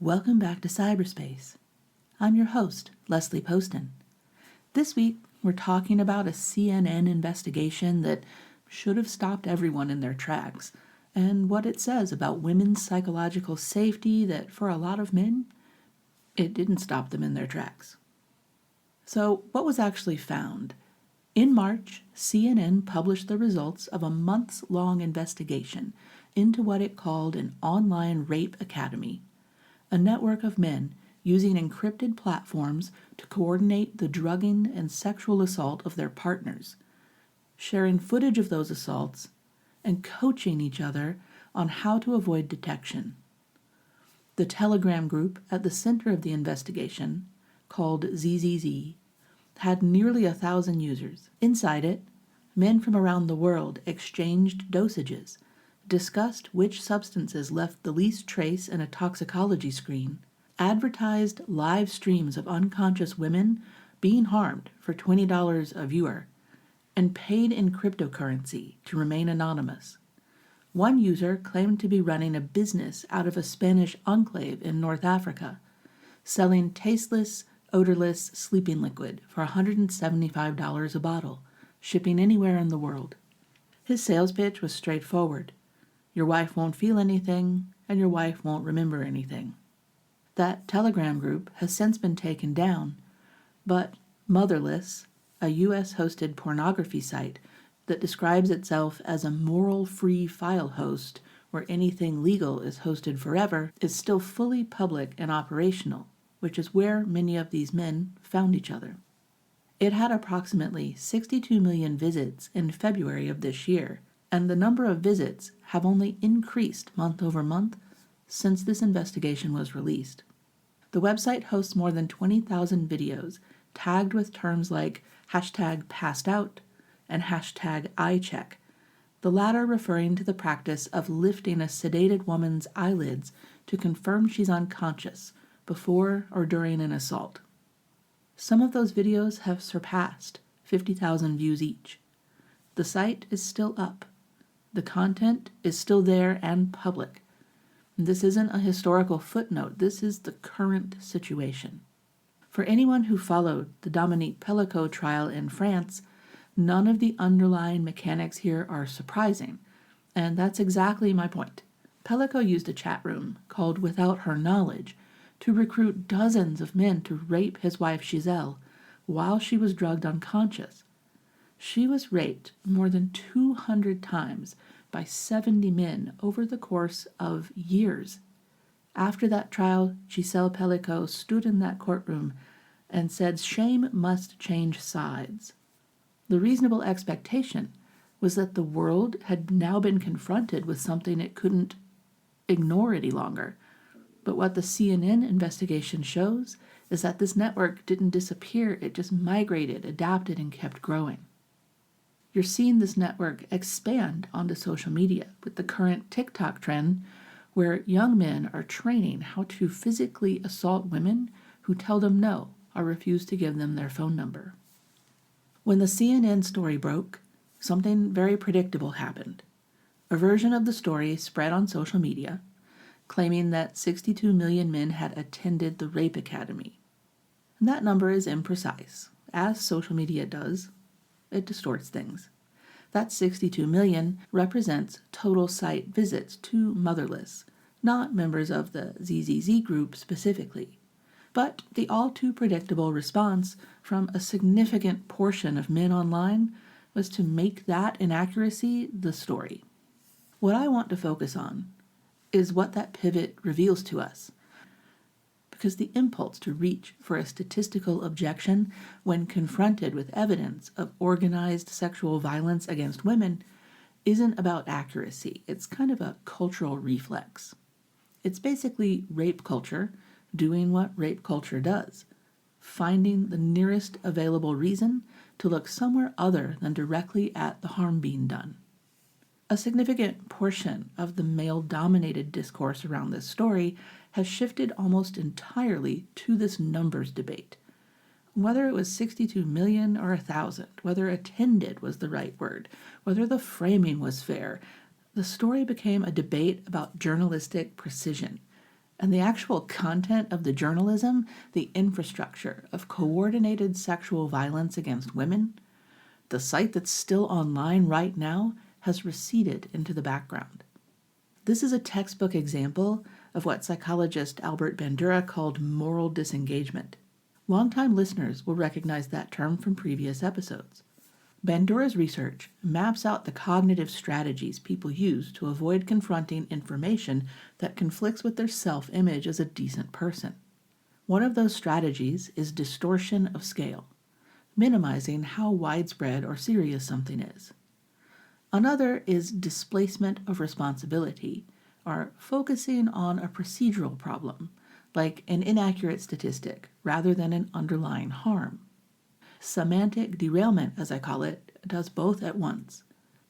Welcome back to PsyberSpace. I'm your host, Leslie Poston. This week, we're talking about a CNN investigation that should have stopped everyone in their tracks, and what it says about women's psychological safety that, for a lot of men, it didn't stop them in their tracks. So, what was actually found? In March, CNN published the results of a months-long investigation into what it called an online rape academy, a network of men using encrypted platforms to coordinate the drugging and sexual assault of their partners, sharing footage of those assaults, and coaching each other on how to avoid detection. The Telegram group at the center of the investigation, called ZZZ, had nearly 1,000 users. Inside it, men from around the world exchanged dosages, discussed which substances left the least trace in a toxicology screen, advertised live streams of unconscious women being harmed for $20 a viewer, and paid in cryptocurrency to remain anonymous. One user claimed to be running a business out of a Spanish enclave in North Africa, selling tasteless, odorless sleeping liquid for $175 a bottle, shipping anywhere in the world. His sales pitch was straightforward. Your wife won't feel anything, and your wife won't remember anything. That Telegram group has since been taken down, but Motherless, a U.S.-hosted pornography site that describes itself as a moral-free file host where anything legal is hosted forever, is still fully public and operational, which is where many of these men found each other. It had approximately 62 million visits in February of this year, and the number of visits have only increased month over month since this investigation was released. The website hosts more than 20,000 videos tagged with terms like #passedout and #iCheck, the latter referring to the practice of lifting a sedated woman's eyelids to confirm she's unconscious before or during an assault. Some of those videos have surpassed 50,000 views each. The site is still up. The content is still there and public. This isn't a historical footnote. This is the current situation. For anyone who followed the Dominique Pelicot trial in France, none of the underlying mechanics here are surprising, and that's exactly my point. Pelicot used a chat room called Without Her Knowledge to recruit dozens of men to rape his wife Giselle while she was drugged unconscious. She was raped more than 200 times by 70 men over the course of years. After that trial, Giselle Pelicot stood in that courtroom and said shame must change sides. The reasonable expectation was that the world had now been confronted with something it couldn't ignore any longer. But what the CNN investigation shows is that this network didn't disappear, it just migrated, adapted, and kept growing. You're seeing this network expand onto social media with the current TikTok trend where young men are training how to physically assault women who tell them no or refuse to give them their phone number. When the CNN story broke, something very predictable happened. A version of the story spread on social media, claiming that 62 million men had attended the Rape Academy. And that number is imprecise. As social media does, it distorts things. That 62 million represents total site visits to Motherless, not members of the ZZZ group specifically. But the all-too-predictable response from a significant portion of men online was to make that inaccuracy the story. What I want to focus on is what that pivot reveals to us, because the impulse to reach for a statistical objection when confronted with evidence of organized sexual violence against women isn't about accuracy. It's kind of a cultural reflex. It's basically rape culture doing what rape culture does, finding the nearest available reason to look somewhere other than directly at the harm being done. A significant portion of the male-dominated discourse around this story has shifted almost entirely to this numbers debate. Whether it was 62 million or 1,000, whether attended was the right word, whether the framing was fair, the story became a debate about journalistic precision, And the actual content of the journalism, the infrastructure of coordinated sexual violence against women, the site that's still online right now has receded into the background. This is a textbook example of what psychologist Albert Bandura called moral disengagement. Longtime listeners will recognize that term from previous episodes. Bandura's research maps out the cognitive strategies people use to avoid confronting information that conflicts with their self-image as a decent person. One of those strategies is distortion of scale, minimizing how widespread or serious something is. Another is displacement of responsibility, or focusing on a procedural problem, like an inaccurate statistic, rather than an underlying harm. Semantic derailment, as I call it, does both at once.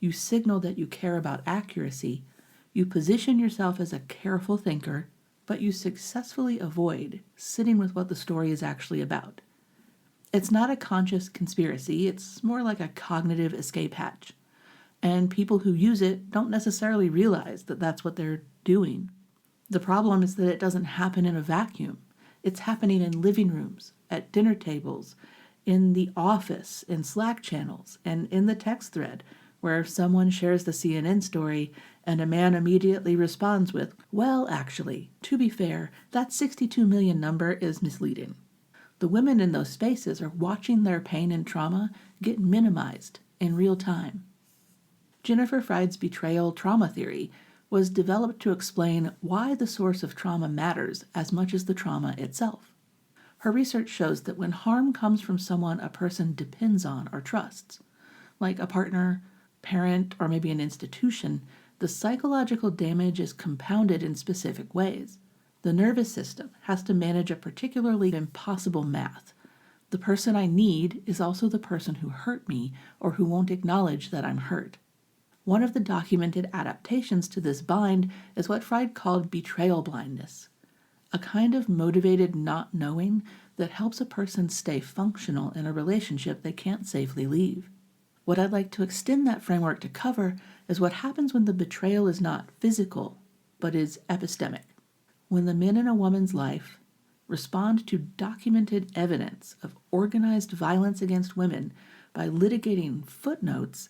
You signal that you care about accuracy, you position yourself as a careful thinker, but you successfully avoid sitting with what the story is actually about. It's not a conscious conspiracy, it's more like a cognitive escape hatch. And people who use it don't necessarily realize that that's what they're doing. The problem is that it doesn't happen in a vacuum. It's happening in living rooms, at dinner tables, in the office, in Slack channels, and in the text thread, where someone shares the CNN story and a man immediately responds with, "Well, actually, to be fair, that 62 million number is misleading." The women in those spaces are watching their pain and trauma get minimized in real time. Jennifer Fried's betrayal trauma theory was developed to explain why the source of trauma matters as much as the trauma itself. Her research shows that when harm comes from someone a person depends on or trusts, like a partner, parent, or maybe an institution, the psychological damage is compounded in specific ways. The nervous system has to manage a particularly impossible math. The person I need is also the person who hurt me or who won't acknowledge that I'm hurt. One of the documented adaptations to this bind is what Fried called betrayal blindness, a kind of motivated not knowing that helps a person stay functional in a relationship they can't safely leave. What I'd like to extend that framework to cover is what happens when the betrayal is not physical, but is epistemic. When the men in a woman's life respond to documented evidence of organized violence against women by litigating footnotes,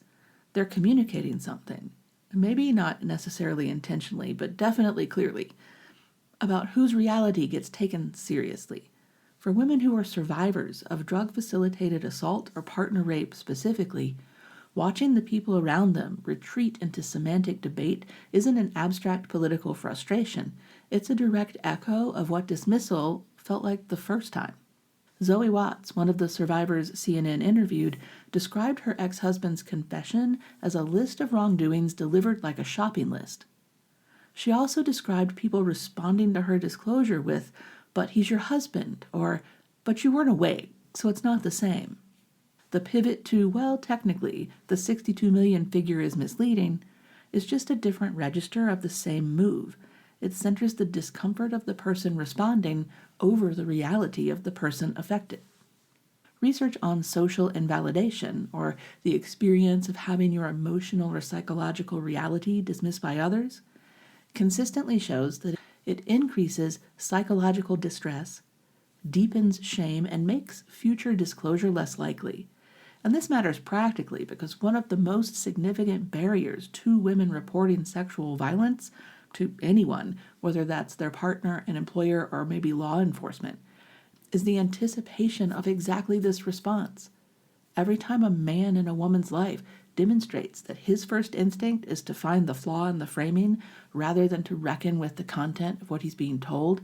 they're communicating something, maybe not necessarily intentionally, but definitely clearly, about whose reality gets taken seriously. For women who are survivors of drug-facilitated assault or partner rape specifically, watching the people around them retreat into semantic debate isn't an abstract political frustration. It's a direct echo of what Dismissal felt like the first time. Zoe Watts, one of the survivors CNN interviewed, described her ex-husband's confession as a list of wrongdoings delivered like a shopping list. She also described people responding to her disclosure with, "But he's your husband," or, "But you weren't awake, so it's not the same." The pivot to, well, technically, the 62 million figure is misleading, is just a different register of the same move. It centers the discomfort of the person responding over the reality of the person affected. Research on social invalidation, or the experience of having your emotional or psychological reality dismissed by others, consistently shows that it increases psychological distress, deepens shame, and makes future disclosure less likely. And this matters practically because one of the most significant barriers to women reporting sexual violence to anyone, whether that's their partner, an employer, or maybe law enforcement, is the anticipation of exactly this response. Every time a man in a woman's life demonstrates that his first instinct is to find the flaw in the framing rather than to reckon with the content of what he's being told,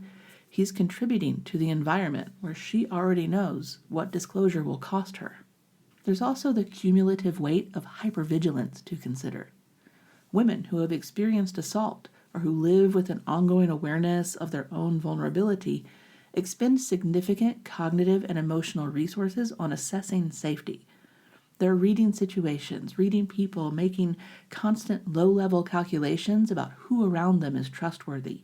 he's contributing to the environment where she already knows what disclosure will cost her. There's also the cumulative weight of hypervigilance to consider. Women who have experienced assault or who live with an ongoing awareness of their own vulnerability expend significant cognitive and emotional resources on assessing safety. They're reading situations, reading people, making constant low-level calculations about who around them is trustworthy.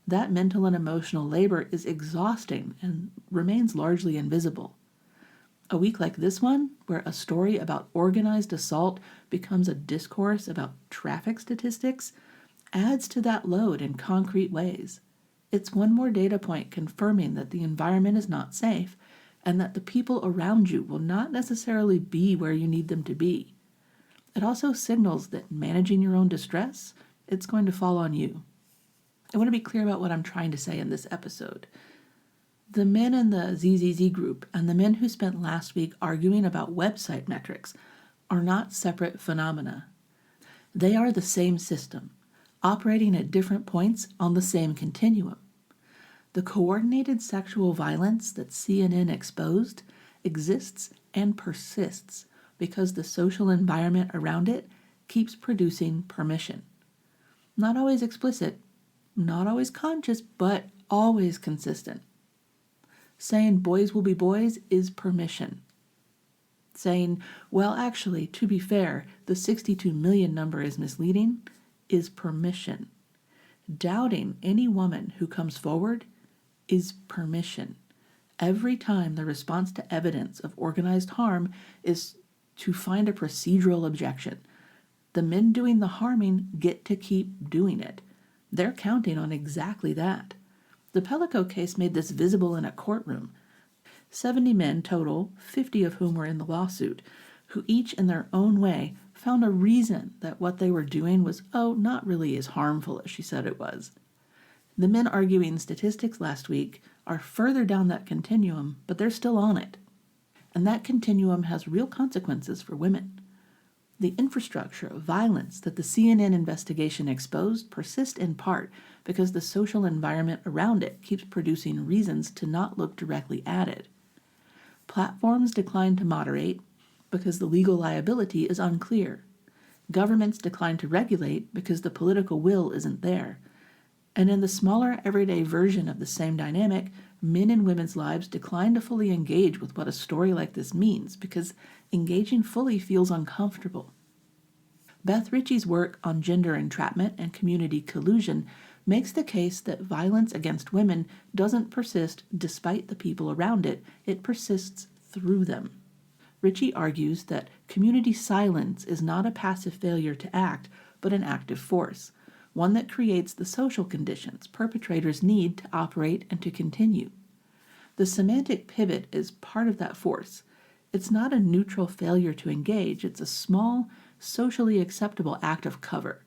That mental and emotional labor is exhausting and remains largely invisible. A week like this one, where a story about organized assault becomes a discourse about traffic statistics, adds to that load in concrete ways. It's one more data point confirming that the environment is not safe and that the people around you will not necessarily be where you need them to be. It also signals that managing your own distress, it's going to fall on you. I want to be clear about what I'm trying to say in this episode. The men in the ZZZ group and the men who spent last week arguing about website metrics are not separate phenomena. They are the same system, operating at different points on the same continuum. The coordinated sexual violence that CNN exposed exists and persists because the social environment around it keeps producing permission. Not always explicit, not always conscious, but always consistent. Saying boys will be boys is permission. Saying, well, actually, to be fair, the 62 million number is misleading is permission. Doubting any woman who comes forward is permission. Every time the response to evidence of organized harm is to find a procedural objection, the men doing the harming get to keep doing it. They're counting on exactly that. The Pelicot case made this visible in a courtroom. 70 men total, 50 of whom were in the lawsuit, who each in their own way found a reason that what they were doing was, not really as harmful as she said it was. The men arguing statistics last week are further down that continuum, but they're still on it. And that continuum has real consequences for women. The infrastructure of violence that the CNN investigation exposed persists in part because the social environment around it keeps producing reasons to not look directly at it. Platforms decline to moderate because the legal liability is unclear. Governments decline to regulate because the political will isn't there. And in the smaller, everyday version of the same dynamic, men and women's lives decline to fully engage with what a story like this means because engaging fully feels uncomfortable. Beth Ritchie's work on gender entrapment and community collusion makes the case that violence against women doesn't persist despite the people around it, it persists through them. Ritchie argues that community silence is not a passive failure to act, but an active force, one that creates the social conditions perpetrators need to operate and to continue. The semantic pivot is part of that force. It's not a neutral failure to engage, it's a small, socially acceptable act of cover.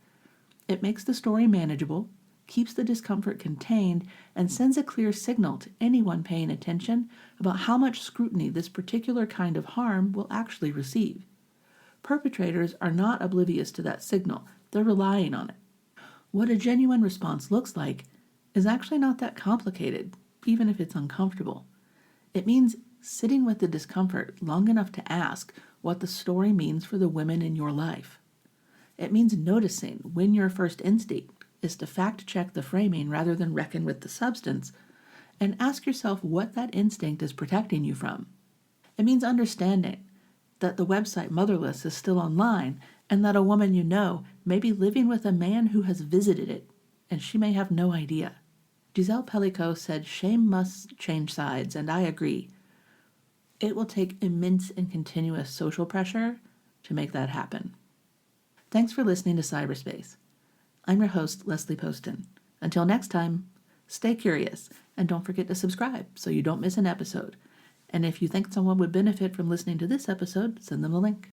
It makes the story manageable, keeps the discomfort contained, and sends a clear signal to anyone paying attention about how much scrutiny this particular kind of harm will actually receive. Perpetrators are not oblivious to that signal, they're relying on it. What a genuine response looks like is actually not that complicated, even if it's uncomfortable. It means sitting with the discomfort long enough to ask what the story means for the women in your life. It means noticing when your first instinct is to fact-check the framing rather than reckon with the substance, and ask yourself what that instinct is protecting you from. It means understanding that the website Motherless is still online and that a woman you know may be living with a man who has visited it, and she may have no idea. Giselle Pelicot said shame must change sides, and I agree. It will take immense and continuous social pressure to make that happen. Thanks for listening to Cyberspace. I'm your host, Leslie Poston. Until next time, stay curious, and don't forget to subscribe so you don't miss an episode. And if you think someone would benefit from listening to this episode, send them a link.